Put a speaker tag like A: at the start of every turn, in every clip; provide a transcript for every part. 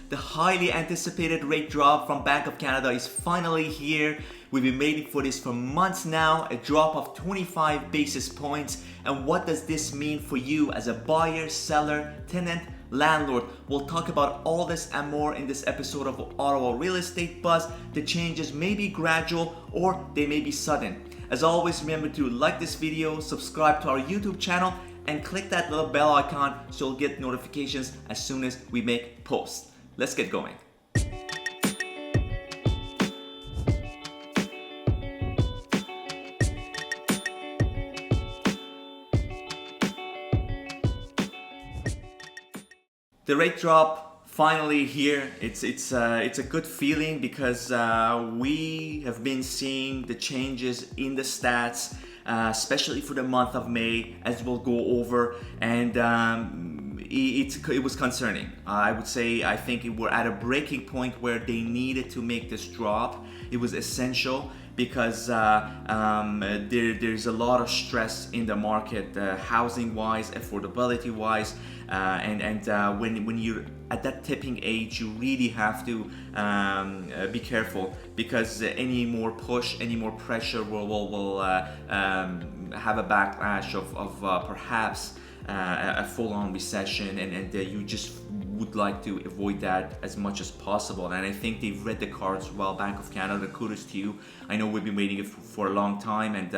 A: The highly anticipated rate drop from Bank of Canada is finally here. We've been waiting for this for months now, a drop of 25 basis points. And what does this mean for you as a buyer, seller, tenant, landlord? We'll talk about all this and more in this episode of Ottawa Real Estate Buzz. The changes may be gradual or they may be sudden. As always, remember to like this video, subscribe to our YouTube channel, and click that little bell icon so you'll get notifications as soon as we make posts. Let's get going. The rate drop finally here. It's a good feeling because we have been seeing the changes in the stats, especially for the month of May, as we'll go over, and it was concerning. I would say I think we're at a breaking point where they needed to make this drop. It was essential because there's a lot of stress in the market, housing-wise, affordability-wise, and when you're at that tipping age, you really have to be careful because any more push, any more pressure will have a backlash of perhaps a full-on recession, and you just would like to avoid that as much as possible. And I think they've read the cards well. Bank of Canada, kudos to you. I know we've been waiting for a long time, and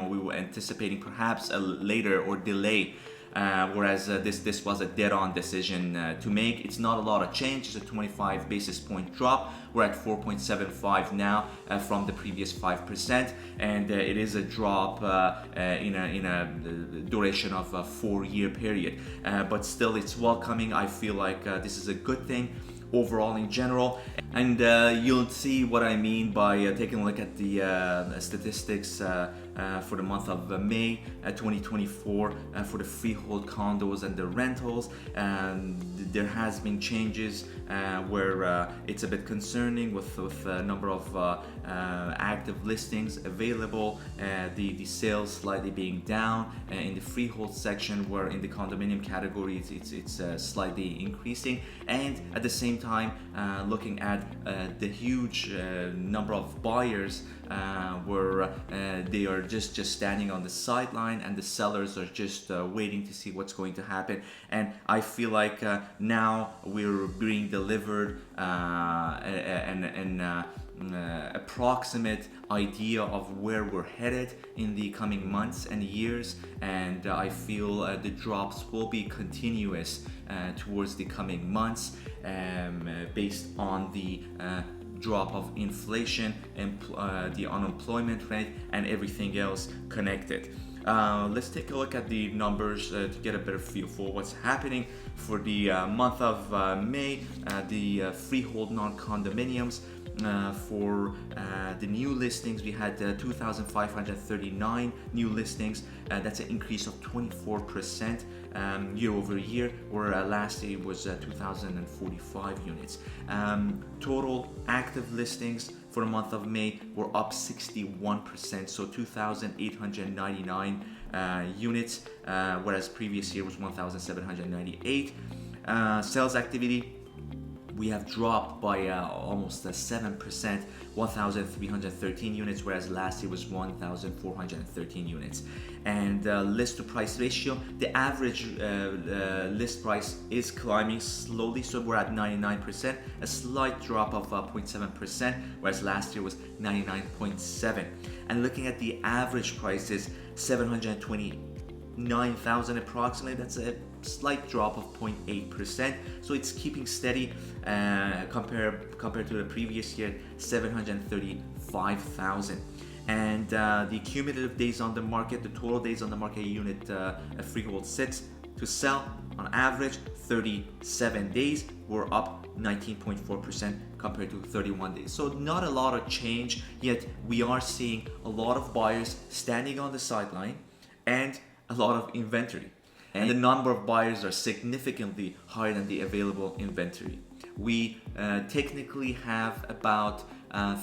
A: we were anticipating perhaps a later or delay. Whereas this was a dead-on decision to make. It's not a lot of change. It's a 25 basis point drop. We're at 4.75 now from the previous 5%, and it is a drop in a duration of a 4-year period. But still, it's welcoming. I feel like this is a good thing overall in general, and you'll see what I mean by taking a look at the statistics for the month of May 2024 for the freehold condos and the rentals. There has been changes where it's a bit concerning with a number of active listings available, the sales slightly being down in the freehold section, where in the condominium category it's slightly increasing, and at the same time looking at the huge number of buyers where they are just standing on the sideline, and the sellers are just waiting to see what's going to happen. And I feel like now we're being delivered an approximate idea of where we're headed in the coming months and years, and I feel the drops will be continuous towards the coming months, based on the drop of inflation and the unemployment rate and everything else connected. Let's take a look at the numbers to get a better feel for what's happening for the month of May. The freehold non-condominiums, for the new listings, we had 2,539 new listings. That's an increase of 24% year over year, where last year was 2,045 units. Total active listings for the month of May were up 61%, so 2,899 units, whereas previous year was 1,798. Sales activity, we have dropped by almost 7%, 1,313 units, whereas last year was 1,413 units. And list to price ratio, the average list price is climbing slowly, so we're at 99%, a slight drop of 0.7%, whereas last year was 99.7%. And looking at the average prices, 729,000 approximately, that's a slight drop of 0.8%, so it's keeping steady compared to the previous year, 735,000. And the cumulative days on the market, the total days on the market unit freehold sits to sell on average 37 days. We're up 19.4% compared to 31 days. So not a lot of change, yet we are seeing a lot of buyers standing on the sideline and a lot of inventory. And the number of buyers are significantly higher than the available inventory. We technically have about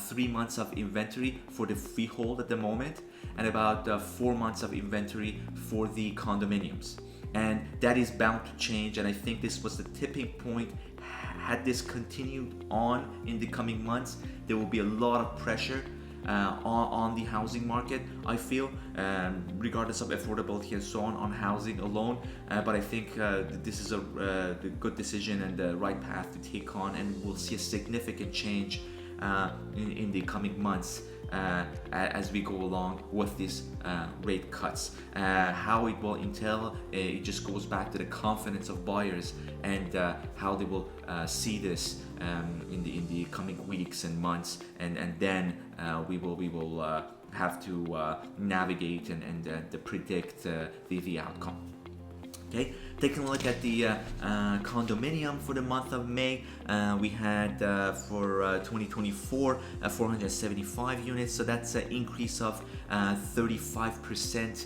A: 3 months of inventory for the freehold at the moment, and about 4 months of inventory for the condominiums. and that is bound to change. And I think this was the tipping point. Had this continued on in the coming months, there will be a lot of pressure on the housing market, I feel, regardless of affordability and so on housing alone. But I think this is a good decision and the right path to take on, and we'll see a significant change in the coming months as we go along with these rate cuts. How it will entail, it just goes back to the confidence of buyers and how they will see this in the coming weeks and months, and then we will have to navigate and predict the outcome. Okay, taking a look at the condominium for the month of May, we had for 2024 475 units, so that's an increase of 35%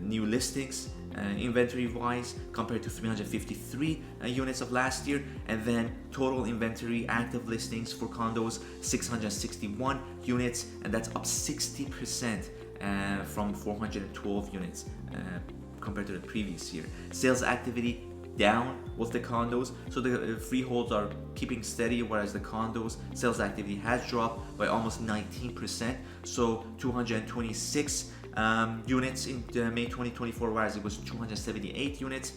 A: new listings inventory wise compared to 353 units of last year. And then total inventory active listings for condos 661 units, and that's up 60% from 412 units compared to the previous year. Sales activity down with the condos, so the freeholds are keeping steady, whereas the condos sales activity has dropped by almost 19%, so 226 units in May 2024, whereas it was 278 units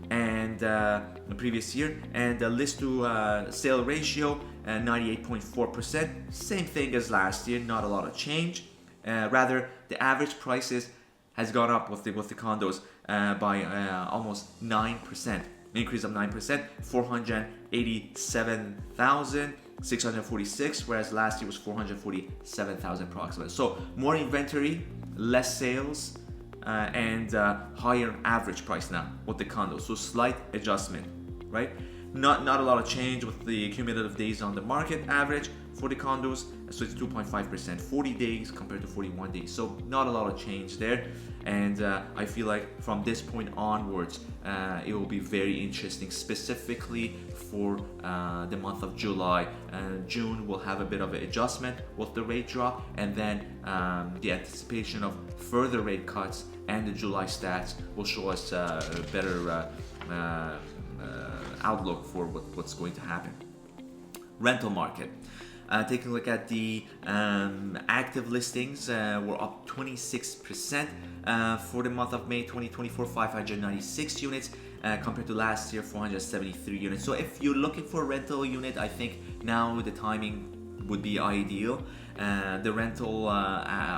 A: and the previous year. And the list to sale ratio 98.4%, same thing as last year, not a lot of change. Rather, the average prices has gone up with the condos by almost 9%, an increase of 9%, 487,646, whereas last year was 447,000 approximately. So more inventory, less sales, and higher average price now with the condos. So slight adjustment, right? Not a lot of change with the cumulative days on the market average for the condos, so it's 2.5%, 40 days compared to 41 days, so not a lot of change there. And I feel like from this point onwards, it will be very interesting, specifically for the month of July. June will have a bit of an adjustment with the rate drop, and then the anticipation of further rate cuts and the July stats will show us a better outlook for what's going to happen. Rental market. Taking a look at the active listings, we're up 26% for the month of May 2024, 596 units compared to last year, 473 units. So if you're looking for a rental unit, I think now the timing would be ideal. The rental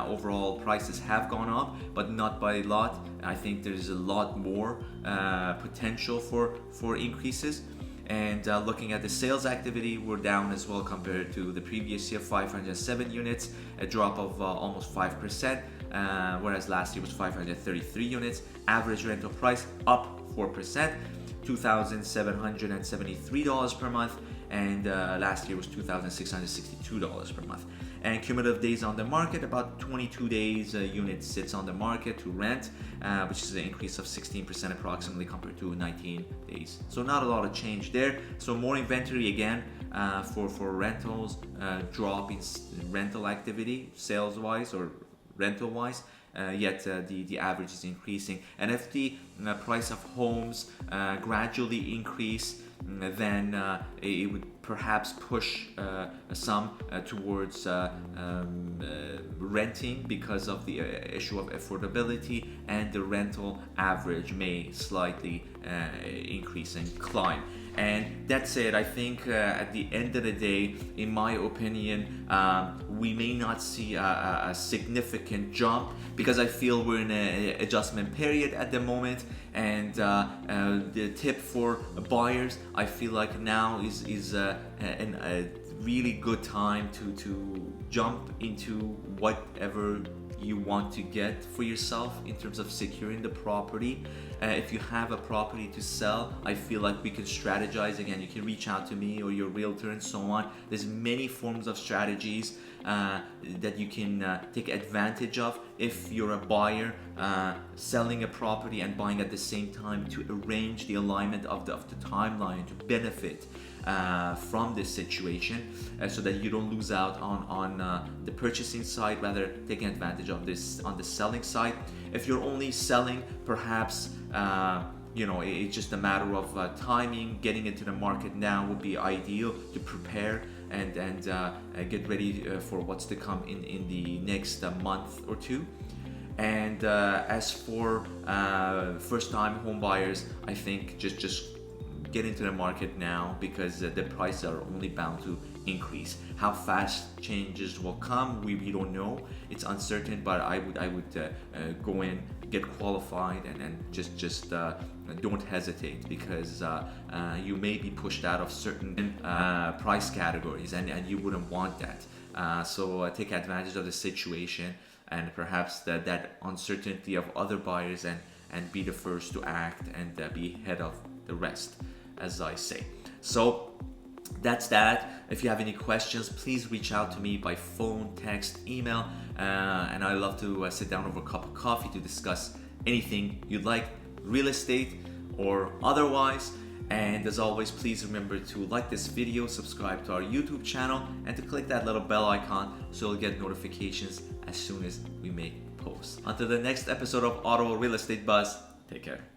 A: overall prices have gone up, but not by a lot. I think there's a lot more potential for increases. And looking at the sales activity, we're down as well compared to the previous year, 507 units, a drop of almost 5%, whereas last year was 533 units. Average rental price up 4%, $2,773 per month, and last year was $2,662 per month. And cumulative days on the market, about 22 days a unit sits on the market to rent, which is an increase of 16% approximately compared to 19 days. So not a lot of change there. So more inventory again for rentals, drop in rental activity, sales wise or rental wise. Yet the average is increasing. And if the price of homes gradually increase, then it would perhaps push some towards renting because of the issue of affordability, and the rental average may slightly increase and climb. And that's it. I think at the end of the day, in my opinion, we may not see a significant jump because I feel we're in an adjustment period at the moment. And the tip for buyers, I feel like now is a really good time to jump into whatever you want to get for yourself in terms of securing the property. If you have a property to sell, I feel like we can strategize. Again, you can reach out to me or your realtor and so on. There's many forms of strategies that you can take advantage of if you're a buyer selling a property and buying at the same time, to arrange the alignment of the timeline to benefit from this situation, so that you don't lose out on the purchasing side, rather taking advantage of this on the selling side. If you're only selling, perhaps it's just a matter of timing. Getting into the market now would be ideal to prepare and get ready for what's to come in the next month or two. And as for first-time home buyers, I think just get into the market now, because the prices are only bound to increase. How fast changes will come, we don't know. It's uncertain, but I would go in, get qualified, and just don't hesitate, because you may be pushed out of certain price categories, and you wouldn't want that. So take advantage of the situation, and perhaps that uncertainty of other buyers, and be the first to act, and be ahead of the rest, as I say. So that's that. If you have any questions, please reach out to me by phone, text, email, and I love to sit down over a cup of coffee to discuss anything you'd like, real estate or otherwise. And as always, please remember to like this video, subscribe to our YouTube channel, and to click that little bell icon so you'll get notifications as soon as we make posts. Until the next episode of Ottawa Real Estate Buzz, take care.